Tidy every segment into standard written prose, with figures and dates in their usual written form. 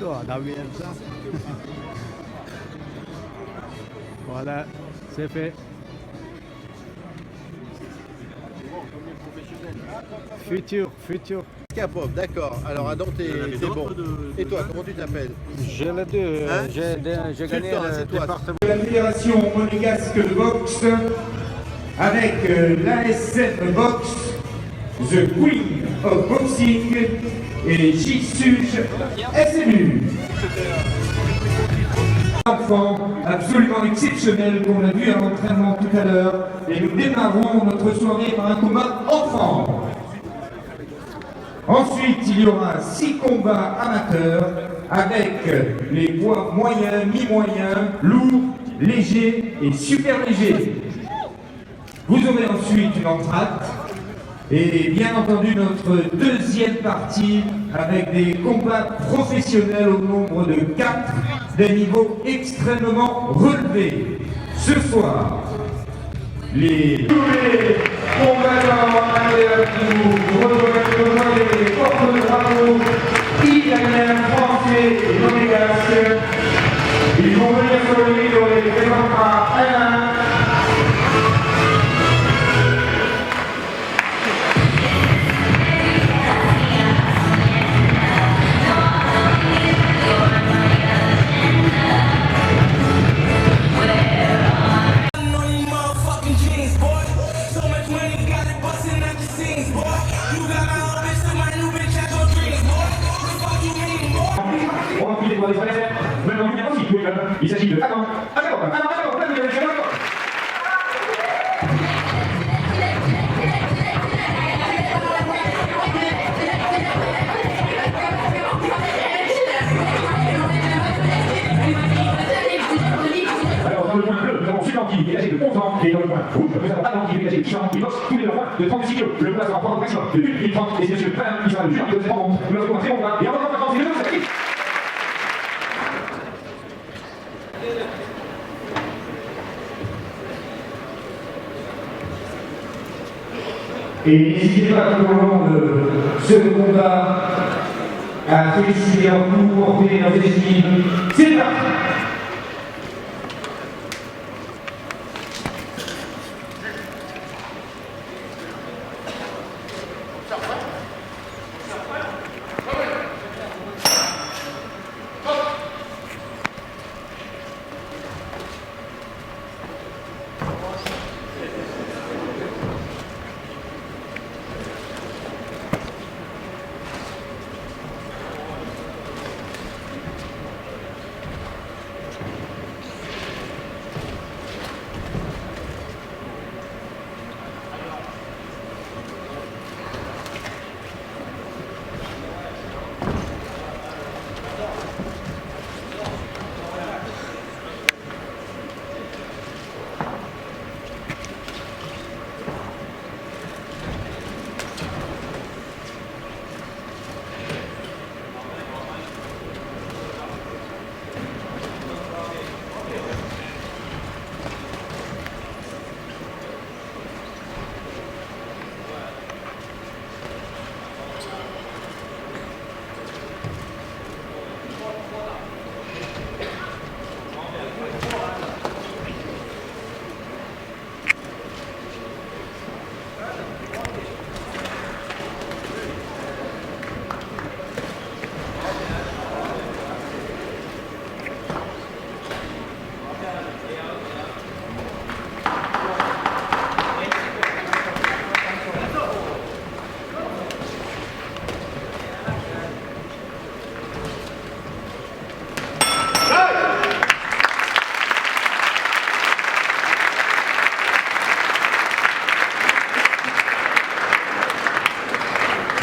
doit, ça. Voilà, c'est fait. Futur. Capov, d'accord. Alors Adam, t'es bon. Et toi, comment tu t'appelles? J'ai les deux. Hein? J'ai gagné le département. La Fédération monégasque de boxe avec l'ASM Box, The Queen of Boxing et Jitsuj SMU. Enfant absolument exceptionnel qu'on a vu à l'entraînement tout à l'heure et nous démarrons notre soirée par un combat enfant. Ensuite, il y aura 6 combats amateurs avec les poids moyens, mi-moyens, lourds, légers et super légers. Vous aurez ensuite une entracte et bien entendu notre deuxième partie avec des combats professionnels au nombre de 4 d'un niveau extrêmement relevé. Ce soir, les combattants qui nous rejoignent les porte-drapeaux italiens, français et monégasques. Ils vont venir sur le ring, on les présentera un à un. Il s'agit de... Attends, alors, dans le point bleu, nous avons Sulanti, qui est âgé de 11 ans, et dans le point rouge, nous avons Adam, qui est âgé de 10 ans, qui boxe tous les deux points de 36 kg. Le combat sera en maximum de 1 minute 30, et c'est monsieur Alain qui sera le juge qui doit se rendre. Nous avons un très bon combat, et en revanche, maintenant, c'est le 2, c'est parti. Et n'hésitez pas tout au long de ce combat à féliciter en nous, porter nos estimes. C'est parti!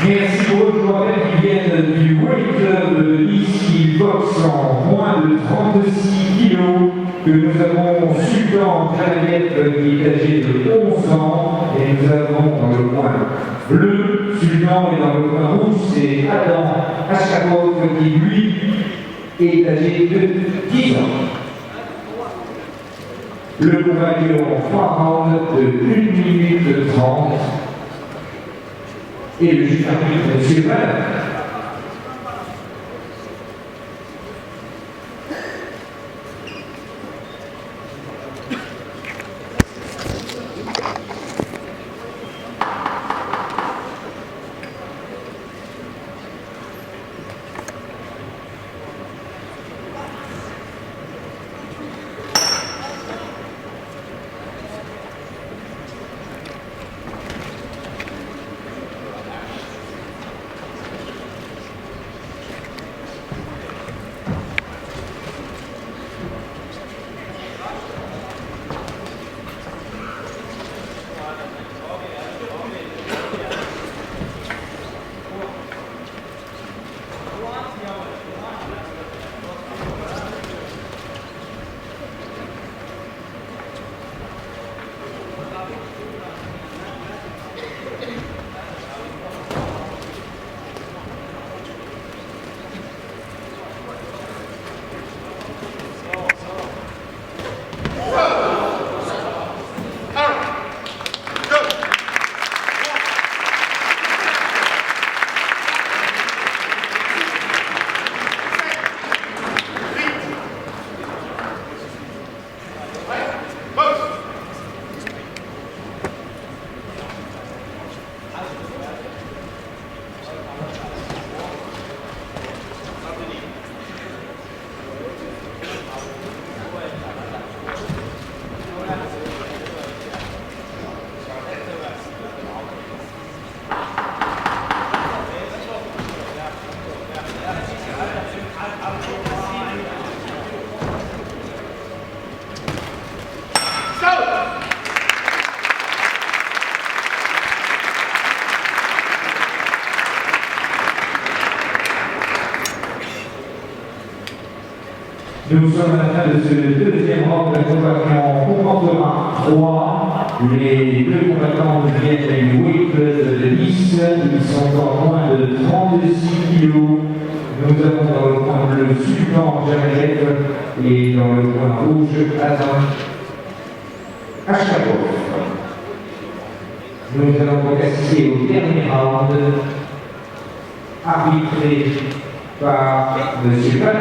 Merci beaucoup, je vous rappelle qu'ils viennent du Weight Club de Nice, qui boxe en moins de 36 kilos, que nous avons Sultan Javiette qui est âgé de 11 ans, et nous avons dans le coin bleu Sultan, et dans le coin rouge c'est Adam Achakov qui lui est âgé de 10 ans. Le combat dure en 3 rounds de 1 minute 30. Et le juge arbitre, M. Valin. Nous sommes à la fin de ce deuxième round. La combattant comportera 3. Les deux combattants viennent du weight class de Nice. Ils sont en moins de 36 kg. Nous avons dans le coin bleu Sultan Jamaïque et dans le coin rouge Adam Ashkapov. Nous allons donc assister au dernier round, arbitré par M. Pan.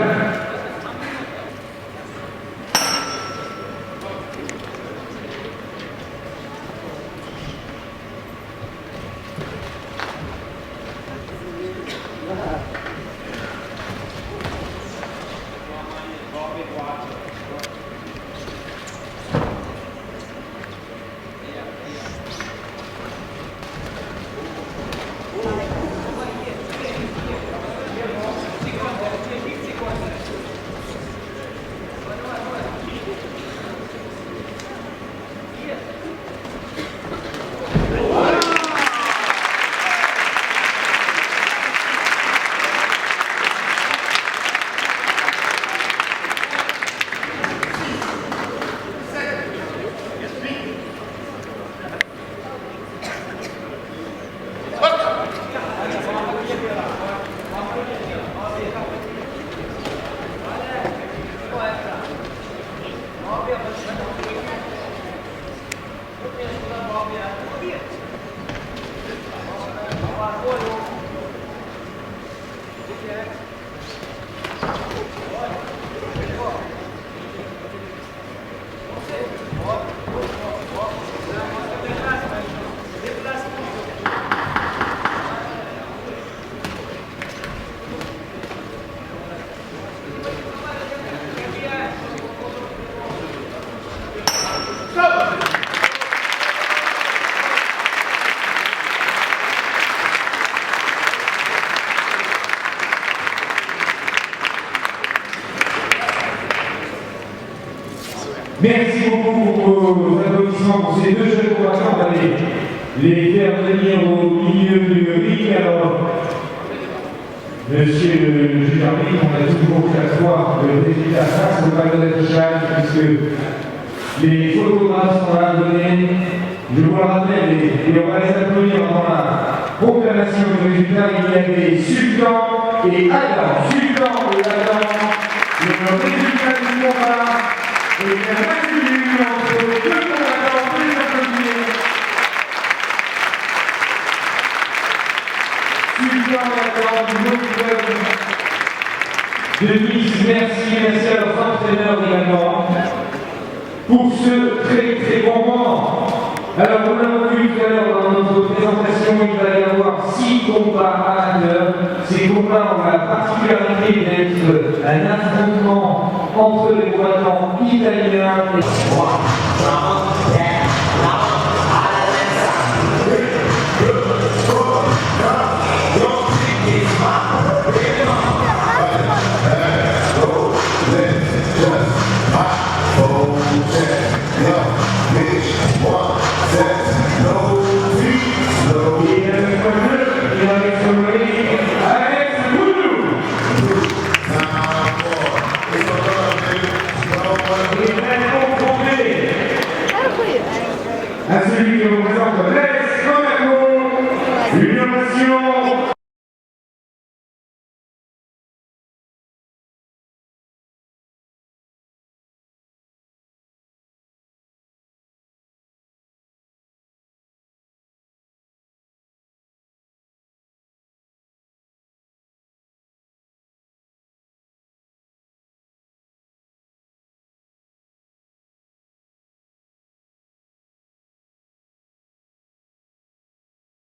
Merci beaucoup pour vos applaudissements pour ces deux jeunes combattants. On va les faire venir au milieu du ring. Alors, monsieur le juge arbitre, on a toujours qu'à voir le résultat face au panneau d'affichage puisque les photographes sont là à donner. Je vous le rappelle et on va les applaudir dans la proclamation du résultat. Il y avait Sultan et Adam. Sultan et Adam, le résultat du combat. Et il y a masculin entre les deux combattants plus applaudis. Sultan et Adam du Haut Club de Nice. Merci à leurs entraîneurs également pour ce très bon moment. Alors, on l'a vu tout à l'heure dans notre présentation, il va y avoir 6 combats amateurs. Ces combats ont la particularité d'être un affrontement entre les combattants italiens et à celui qui représente